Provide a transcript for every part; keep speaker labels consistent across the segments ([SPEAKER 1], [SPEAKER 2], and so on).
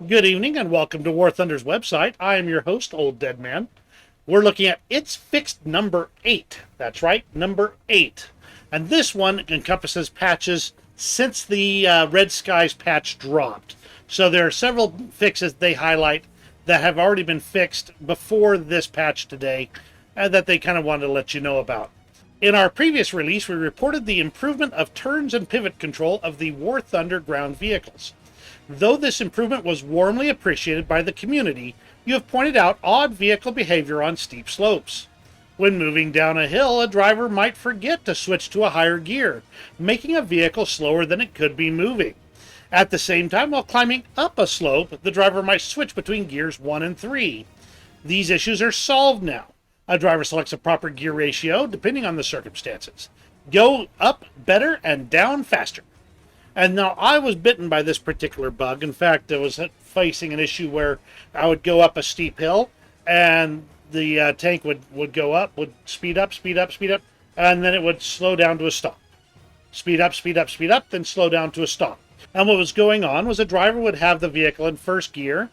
[SPEAKER 1] Good evening and welcome to War Thunder's website. I am your host, Old Dead Man. We're looking at It's Fixed number 8. That's right, number 8. And this one encompasses patches since the Red Skies patch dropped. So there are several fixes they highlight that have already been fixed before this patch today that they kind of wanted to let you know about. In our previous release, we reported the improvement of turns and pivot control of the War Thunder ground vehicles. Though this improvement was warmly appreciated by the community, you have pointed out odd vehicle behavior on steep slopes. When moving down a hill, a driver might forget to switch to a higher gear, making a vehicle slower than it could be moving. At the same time, while climbing up a slope, the driver might switch between gears 1 and 3. These issues are solved now. A driver selects a proper gear ratio depending on the circumstances. Go up better and down faster. And now I was bitten by this particular bug. In fact, I was facing an issue where I would go up a steep hill and the tank would go up, would speed up, and then it would slow down to a stop. Speed up, then slow down to a stop. And what was going on was a driver would have the vehicle in first gear,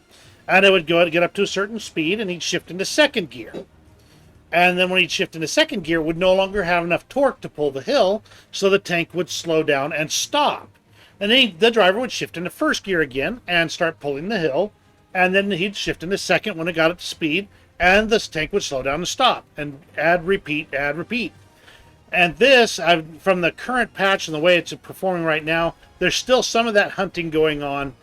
[SPEAKER 1] and it would get up to a certain speed, and he'd shift into second gear. And then when he'd shift into second gear, would no longer have enough torque to pull the hill, so the tank would slow down and stop. And then the driver would shift into first gear again and start pulling the hill. And then he'd shift into second when it got up to speed. And the tank would slow down and stop. And add, repeat. And this, from the current patch and the way it's performing right now, there's still some of that hunting going on.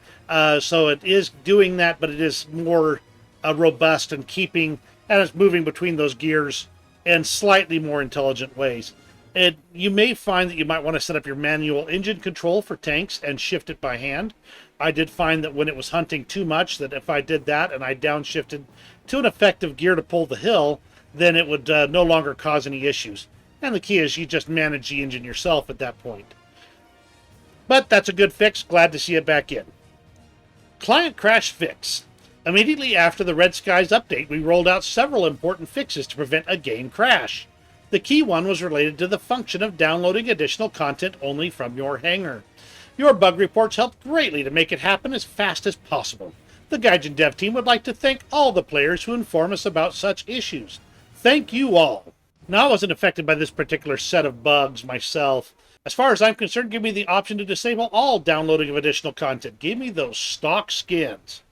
[SPEAKER 1] So it is doing that, but it is more robust and it's moving between those gears in slightly more intelligent ways. You may find that you might want to set up your manual engine control for tanks and shift it by hand. I did find that when it was hunting too much, that if I did that and I downshifted to an effective gear to pull the hill, then it would no longer cause any issues. And the key is you just manage the engine yourself at that point. But that's a good fix. Glad to see it back in. Client Crash Fix. Immediately after the Red Skies update, we rolled out several important fixes to prevent a game crash. The key one was related to the function of downloading additional content only from your hangar. Your bug reports helped greatly to make it happen as fast as possible. The Gaijin Dev team would like to thank all the players who inform us about such issues. Thank you all. Now, I wasn't affected by this particular set of bugs myself. As far as I'm concerned, give me the option to disable all downloading of additional content. Give me those stock skins.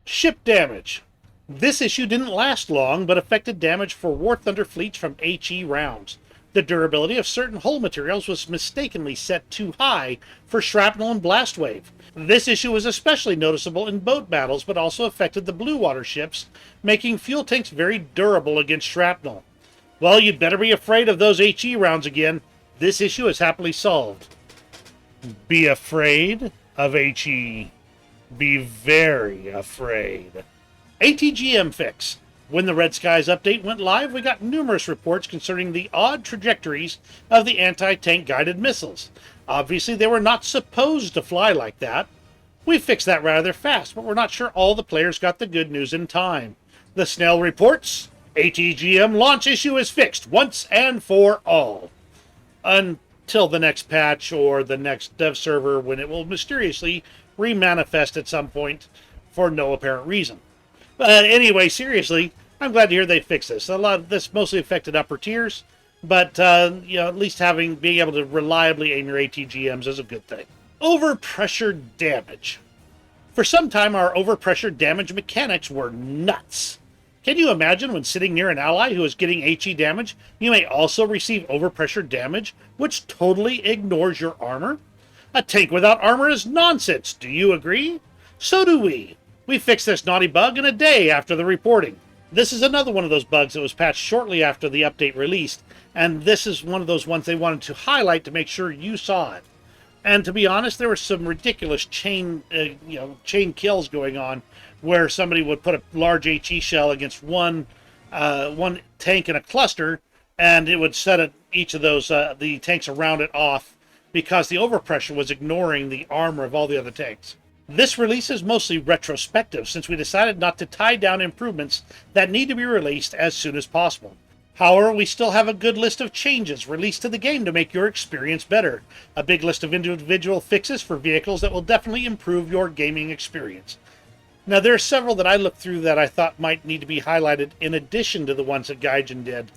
[SPEAKER 1] Ship damage. This issue didn't last long, but affected damage for War Thunder fleets from HE rounds. The durability of certain hull materials was mistakenly set too high for shrapnel and blast wave. This issue was especially noticeable in boat battles, but also affected the blue water ships, making fuel tanks very durable against shrapnel. Well, you'd better be afraid of those HE rounds again. This issue is happily solved. Be afraid of HE. Be very afraid. ATGM Fix. When the Red Skies update went live, we got numerous reports concerning the odd trajectories of the anti-tank guided missiles. Obviously, they were not supposed to fly like that. We fixed that rather fast, but we're not sure all the players got the good news in time. The Snail reports, ATGM launch issue is fixed once and for all. Until the next patch or the next dev server, when it will mysteriously remanifest at some point for no apparent reason. But anyway, seriously, I'm glad to hear they fixed this. A lot of this mostly affected upper tiers, but at least being able to reliably aim your ATGMs is a good thing. Overpressure damage. For some time, our overpressure damage mechanics were nuts. Can you imagine when sitting near an ally who is getting HE damage, you may also receive overpressure damage, which totally ignores your armor? A tank without armor is nonsense. Do you agree? So do we. We fixed this naughty bug in a day after the reporting. This is another one of those bugs that was patched shortly after the update released, and this is one of those ones they wanted to highlight to make sure you saw it. And to be honest, there were some ridiculous chain kills going on, where somebody would put a large HE shell against one tank in a cluster, and it would set each of those the tanks around it off because the overpressure was ignoring the armor of all the other tanks. This release is mostly retrospective, since we decided not to tie down improvements that need to be released as soon as possible. However, we still have a good list of changes released to the game to make your experience better. A big list of individual fixes for vehicles that will definitely improve your gaming experience. Now, there are several that I looked through that I thought might need to be highlighted in addition to the ones that Gaijin did.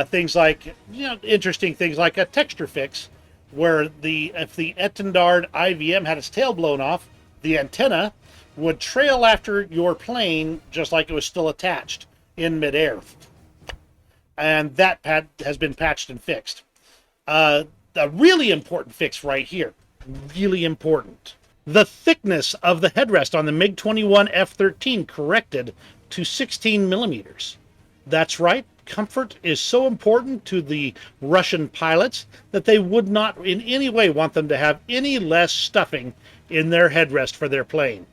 [SPEAKER 1] Things like, interesting things like a texture fix, where if the Etendard IVM had its tail blown off, the antenna would trail after your plane just like it was still attached in midair. And that has been patched and fixed. A really important fix right here. Really important. The thickness of the headrest on the MiG-21 F-13 corrected to 16 millimeters. That's right. Comfort is so important to the Russian pilots that they would not in any way want them to have any less stuffing in their headrest for their plane.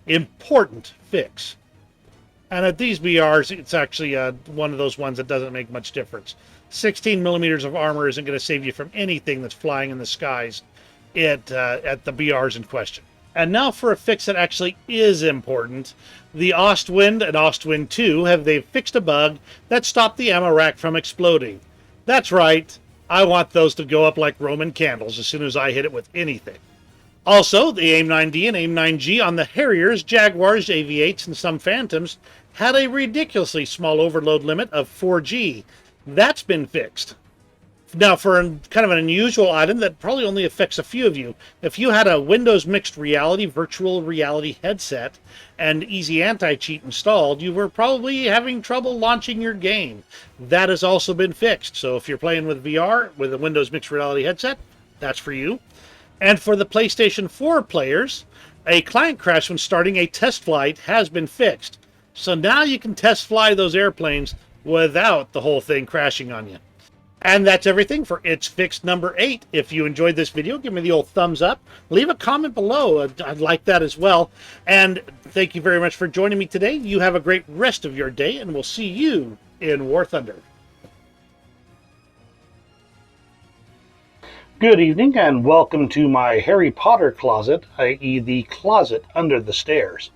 [SPEAKER 1] Important fix. And at these BRs, it's actually one of those ones that doesn't make much difference. 16 millimeters of armor isn't going to save you from anything that's flying in the skies at the BRs in question. And now for a fix that actually is important. The Ostwind and Ostwind 2 they've fixed a bug that stopped the ammo rack from exploding. That's right, I want those to go up like Roman candles as soon as I hit it with anything. Also, the AIM-9D and AIM-9G on the Harriers, Jaguars, AV-8s, and some Phantoms had a ridiculously small overload limit of 4G. That's been fixed. Now, for kind of an unusual item that probably only affects a few of you, if you had a Windows Mixed Reality virtual reality headset and Easy Anti-Cheat installed, you were probably having trouble launching your game. That has also been fixed. So if you're playing with VR with a Windows Mixed Reality headset, that's for you. And for the PlayStation 4 players, a client crash when starting a test flight has been fixed. So now you can test fly those airplanes without the whole thing crashing on you. And that's everything for It's Fixed number 8. If you enjoyed this video, give me the old thumbs up. Leave a comment below. I'd like that as well. And thank you very much for joining me today. You have a great rest of your day, and we'll see you in War Thunder. Good evening, and welcome to my Harry Potter closet, i.e. the closet under the stairs.